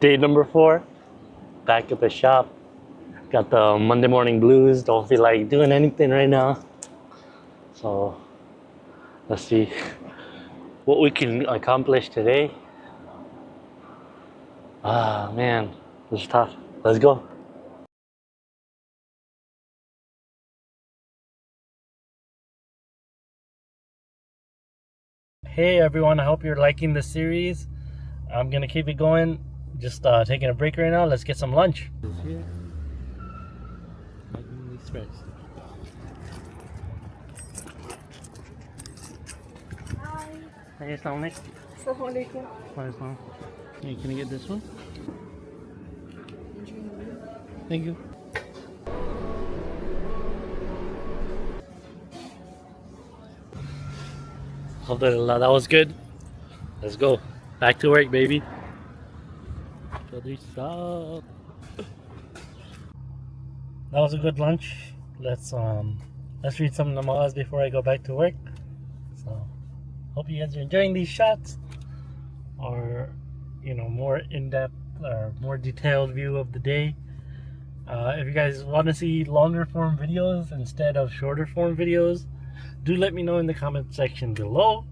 Day number 4, back at the shop. Got the Monday morning blues. Don't feel like doing anything right now. So let's see what we can accomplish today. Ah, man, this is tough. Let's go. Hey everyone, I hope you're liking the series. I'm gonna keep it going. Just taking a break right now. Let's get some lunch. Hey, Assalamualaikum. Assalamualaikum. Waalaikumsalam. Hey, can I get this one? Thank you. Alhamdulillah, that was good. Let's go. Back to work, baby. That was a good lunch. Let's read some namaz before I go back to work. So hope you guys are enjoying these shots, or more in-depth or more detailed view of the day. If you guys want to see longer form videos instead of shorter form videos, do let me know in the comment section below.